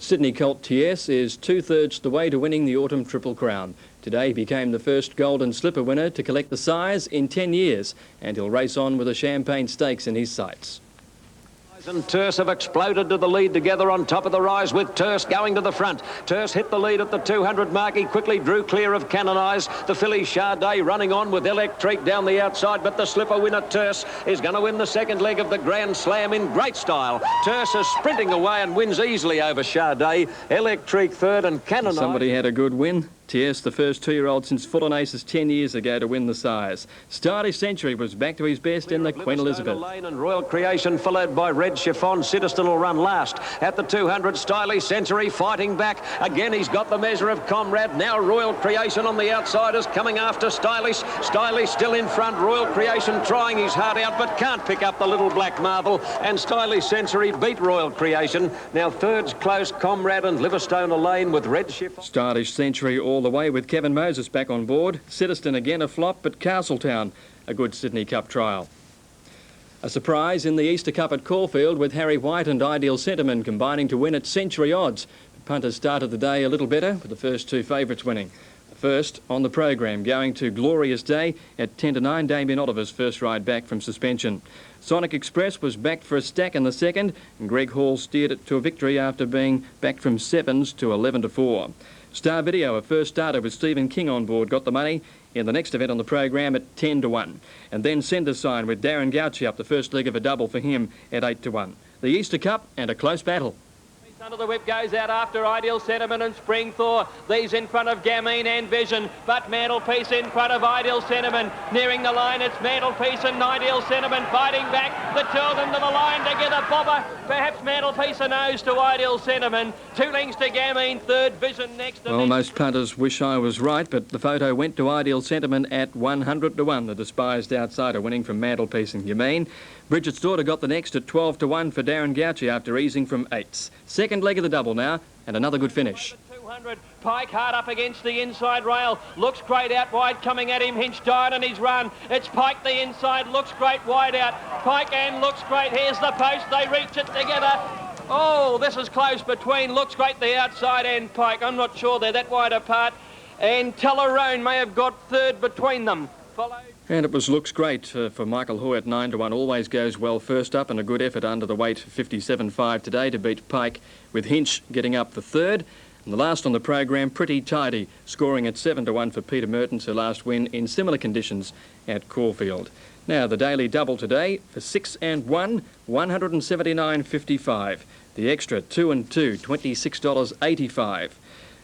Sydney Colt TS is 2/3 the way to winning the Autumn Triple Crown. Today he became the first Golden Slipper winner to collect the size in 10 years, and he'll race on with the Champagne Stakes in his sights. And Terse have exploded to the lead together on top of the rise, with Terse going to the front. Terse hit the lead at the 200 mark. He quickly drew clear of Canonise. The filly Chardet running on with Electrique down the outside, but the slipper winner Terse is going to win the second leg of the Grand Slam in great style. Terse is sprinting away and wins easily over Chardet. Electrique third and Canonise. Somebody had a good win. TS, the first 2-year-old since Fulton Aces 10 years ago to win the size. Stylish Century was back to his best in the Queen Elizabeth. Lane and Royal Creation followed by Red Chiffon. Citizen will run last. At the 200, Stylish Century fighting back. Again, he's got the measure of Comrade. Now Royal Creation on the outsiders coming after Stylish. Stylish still in front. Royal Creation trying his heart out but can't pick up the little black marble. And Stylish Century beat Royal Creation. Now third's close, Comrade and Liverstone Lane with Red Chiffon. Stylish Century all the way with Kevin Moses back on board. Citizen again a flop, but Castletown a good Sydney Cup trial. A surprise in the Easter Cup at Caulfield with Harry White and Ideal Sentiment combining to win at Century odds. The punters started the day a little better with the first two favourites winning. The first on the program going to Glorious Day at 10-9, Damien Oliver's first ride back from suspension. Sonic Express was backed for a stack in the second, and Greg Hall steered it to a victory after being backed from 7s to 11-4. Star Video, a first starter with Stephen King on board, got the money in the next event on the program at 10-1. And then Sender Sign with Darren Gauci up the first leg of a double for him at 8-1. The Easter Cup and a close battle. Under the whip goes out after Ideal Sentiment and Spring Thaw. These in front of Gamine and Vision, but Mantelpiece in front of Ideal Sentiment. Nearing the line, it's Mantelpiece and Ideal Sentiment fighting back. The two of them to the line together. Bobber, perhaps Mantelpiece a nose to Ideal Sentiment. 2 lengths to Gamine, third. Vision next. Well, most punters wish I was right, but the photo went to Ideal Sentiment at 100-1. The despised outsider winning from Mantelpiece and Gamine. Bridget's Daughter got the next at 12-1 for Darren Gauci after easing from 8s. Second leg of the double now, and another good finish. 200, Pike hard up against the inside rail. Looks great out wide, coming at him. Hinch died on his run. It's Pike the inside, looks great wide out. Pike and looks great. Here's the post, they reach it together. Oh, this is close between Looks Great the outside and Pike. I'm not sure they're that wide apart. And Tellerone may have got third between them. And it was Looks Great for Michael Hoy at 9-1. Always goes well first up, and a good effort under the weight 57.5 today to beat Pike, with Hinch getting up for third. And the last on the program, Pretty Tidy, scoring at 7-1 for Peter Mertens, her last win in similar conditions at Caulfield. Now the daily double today for 6 and 1, 179.55. The extra 2 and 2, $26.85.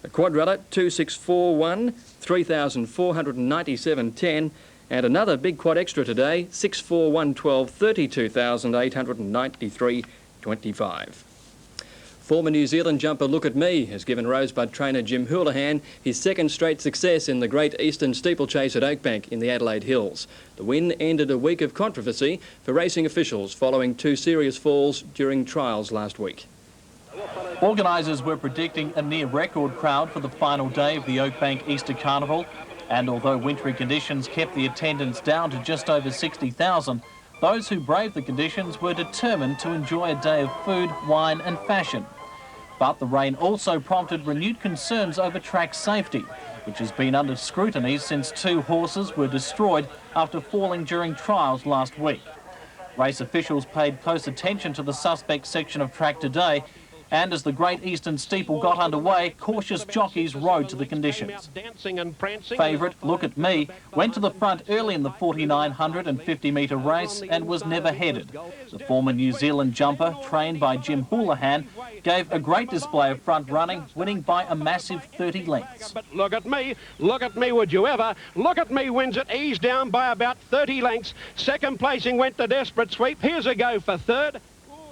A quadrilla 2641, 3,497.10. And another big quad extra today, 64112, 32,893.25. Former New Zealand jumper Look At Me has given Rosebud trainer Jim Houlihan his second straight success in the Great Eastern Steeplechase at Oakbank in the Adelaide Hills. The win ended a week of controversy for racing officials following 2 serious falls during trials last week. Organisers were predicting a near-record crowd for the final day of the Oakbank Easter Carnival, and although wintry conditions kept the attendance down to just over 60,000, those who braved the conditions were determined to enjoy a day of food, wine and fashion. But the rain also prompted renewed concerns over track safety, which has been under scrutiny since 2 horses were destroyed after falling during trials last week. Race officials paid close attention to the suspect section of track today, and as the Great Eastern Steeple got underway, cautious jockeys rode to the conditions. Favourite Look At Me went to the front early in the 4,950-metre race and was never headed. The former New Zealand jumper, trained by Jim Houlihan, gave a great display of front running, winning by a massive 30 lengths. But look at me, would you ever? Look At Me wins it, eased down by about 30 lengths. Second placing went to Desperate Sweep. Here's a go for third.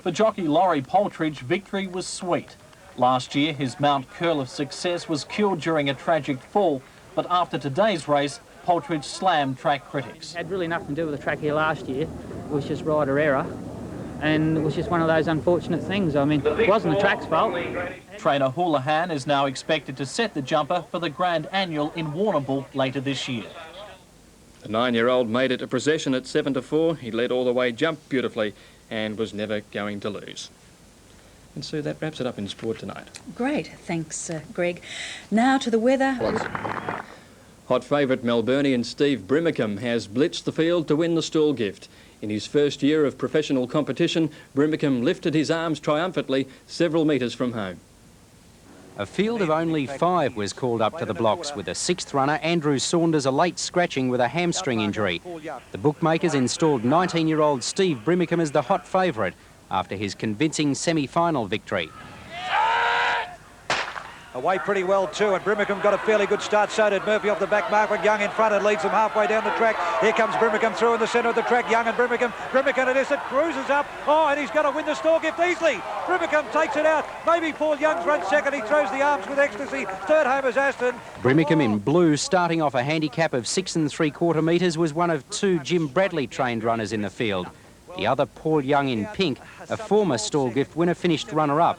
For jockey Laurie Poltridge, victory was sweet. Last year, his Mount Curl of success was killed during a tragic fall, but after today's race, Poltridge slammed track critics. It had really nothing to do with the track here last year. It was just rider error, and it was just one of those unfortunate things. I mean, it wasn't the track's fault. Trainer Houlihan is now expected to set the jumper for the Grand Annual in Warrnambool later this year. The 9-year-old made it a procession at 7-4. He led all the way, jumped beautifully, and was never going to lose. And Sue, that wraps it up in sport tonight. Great, thanks, Greg. Now to the weather. Hot favourite Melburnian Steve Brimacombe has blitzed the field to win the stall gift. In his first year of professional competition, Brimacombe lifted his arms triumphantly several metres from home. A field of only 5 was called up to the blocks, with a 6th runner, Andrew Saunders, a late scratching with a hamstring injury. The bookmakers installed 19-year-old Steve Brimacombe as the hot favourite after his convincing semi-final victory. Away pretty well too, and Brimacombe got a fairly good start. So did Murphy off the back mark, when Young in front and leads them halfway down the track. Here comes Brimacombe through in the centre of the track. Young and Brimacombe it is, it cruises up. Oh, and he's going to win the store gift easily. Brimacombe takes it out. Maybe Paul Young's run second. He throws the arms with ecstasy. Third home is Aston. Brimacombe in blue, starting off a handicap of 6 3/4 metres, was one of 2 Jim Bradley trained runners in the field. The other, Paul Young in pink, a former stall gift winner, finished runner-up.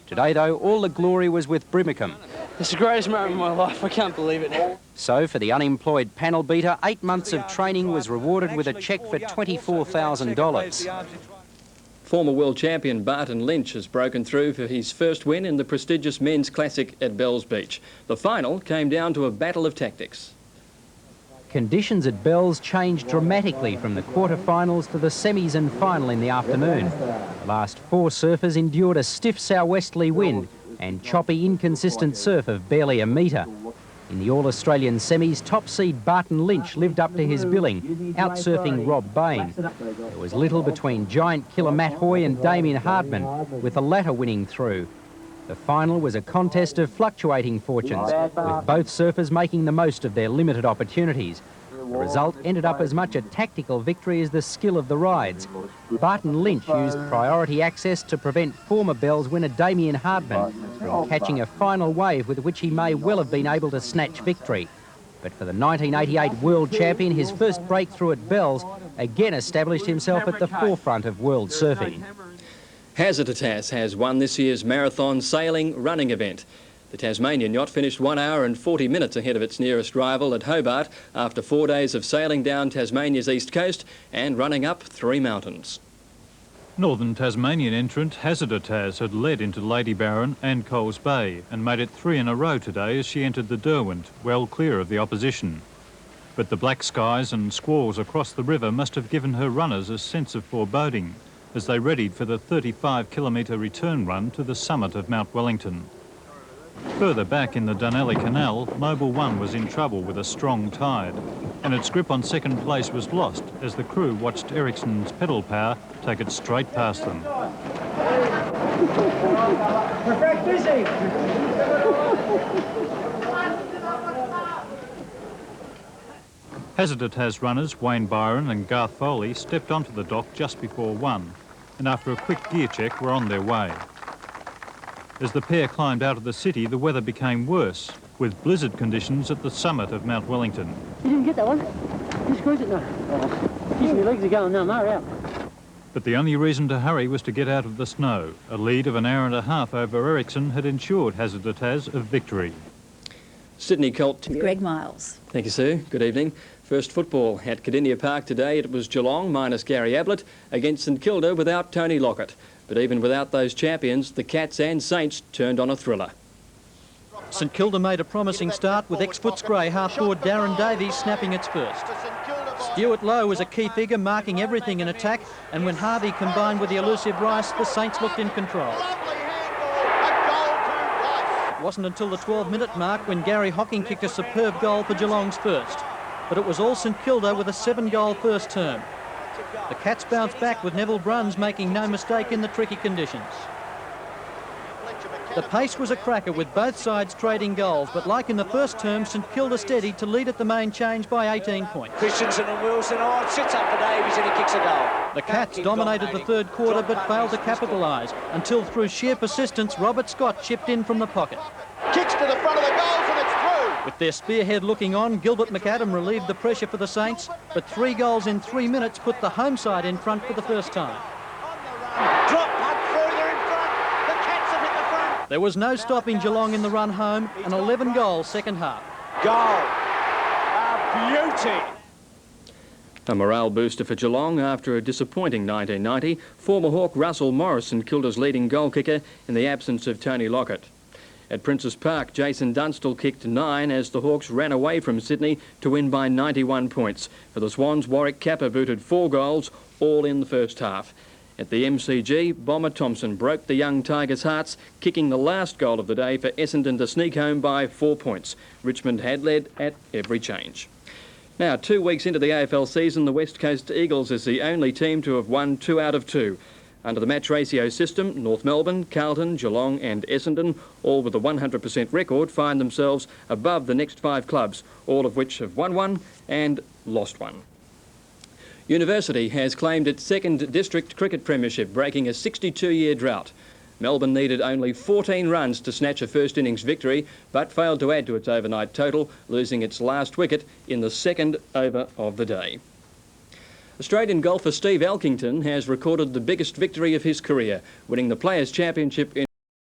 Today, though, all the glory was with Brimacombe. It's the greatest moment of my life. I can't believe it. So, for the unemployed panel beater, 8 months of training was rewarded with a cheque for $24,000. Former world champion Barton Lynch has broken through for his first win in the prestigious men's classic at Bells Beach. The final came down to a battle of tactics. Conditions at Bells changed dramatically from the quarterfinals to the semis and final in the afternoon. The last 4 surfers endured a stiff southwesterly wind and choppy, inconsistent surf of barely a metre. In the All-Australian semis, top seed Barton Lynch lived up to his billing, outsurfing Rob Bain. There was little between giant killer Matt Hoy and Damien Hardman, with the latter winning through. The final was a contest of fluctuating fortunes, with both surfers making the most of their limited opportunities. The result ended up as much a tactical victory as the skill of the rides. Barton Lynch used priority access to prevent former Bells winner Damien Hardman from catching a final wave with which he may well have been able to snatch victory. But for the 1988 world champion, his first breakthrough at Bells again established himself at the forefront of world surfing. Hazitas has won this year's marathon sailing running event. The Tasmanian yacht finished 1 hour and 40 minutes ahead of its nearest rival at Hobart after 4 days of sailing down Tasmania's east coast and running up 3 mountains. Northern Tasmanian entrant Hazitas had led into Lady Baron and Coles Bay and made it 3 in a row today as she entered the Derwent, well clear of the opposition. But the black skies and squalls across the river must have given her runners a sense of foreboding as they readied for the 35-kilometre return run to the summit of Mount Wellington. Further back in the Dunelly Canal, Mobil 1 was in trouble with a strong tide, and its grip on second place was lost as the crew watched Ericsson's pedal power take it straight past them. Hazitas runners Wayne Byron and Garth Foley stepped onto the dock just before 1, and after a quick gear check were on their way. As the pair climbed out of the city, the weather became worse, with blizzard conditions at the summit of Mount Wellington. You didn't get that one? Just cruise it now. Geez, my legs are going now, no, out. But the only reason to hurry was to get out of the snow. A lead of 1.5 hours over Ericsson had ensured Hazitas of victory. Sydney Colt. Greg Miles. Thank you, Sue. Good evening. First football at Cardinia Park today. It was Geelong minus Gary Ablett against St Kilda without Tony Lockett. But even without those champions, the Cats and Saints turned on a thriller. St Kilda made a promising start with ex-Footscray half-forward Darren Davies snapping its first. Stuart Lowe was a key figure marking everything in attack, and when Harvey combined with the elusive Rice, the Saints looked in control. It wasn't until the 12-minute mark when Gary Hocking kicked a superb goal for Geelong's first. But it was all St Kilda with a 7-goal first term. The Cats bounced back with Neville Bruns making no mistake in the tricky conditions. The pace was a cracker with both sides trading goals, but like in the first term, St Kilda steadied to lead at the main change by 18 points. Christensen and Wilson, it sits up for Davies and he kicks a goal. The Cats dominated the third quarter but failed to capitalise until through sheer persistence Robert Scott chipped in from the pocket. Kicks to the front of the goals and it's through. With their spearhead looking on, Gilbert McAdam relieved the pressure for the Saints, but 3 goals in 3 minutes put the home side in front for the first time. Drop punt further in front. The Cats have hit the front. There was no stopping Geelong in the run home, an 11-goal second half. Goal. A beauty. A morale booster for Geelong after a disappointing 1990. Former Hawk Russell Morrison killed his leading goal kicker in the absence of Tony Lockett. At Princes Park, Jason Dunstall kicked 9 as the Hawks ran away from Sydney to win by 91 points. For the Swans, Warwick Kappa booted 4 goals, all in the first half. At the MCG, Bomber Thompson broke the young Tigers' hearts, kicking the last goal of the day for Essendon to sneak home by 4 points. Richmond had led at every change. Now, 2 weeks into the AFL season, the West Coast Eagles is the only team to have won 2 out of 2. Under the match ratio system, North Melbourne, Carlton, Geelong and Essendon, all with a 100% record, find themselves above the next 5 clubs, all of which have won 1 and lost 1. University has claimed its 2nd District Cricket Premiership, breaking a 62-year drought. Melbourne needed only 14 runs to snatch a first innings victory, but failed to add to its overnight total, losing its last wicket in the 2nd over of the day. Australian golfer Steve Elkington has recorded the biggest victory of his career, winning the Players' Championship in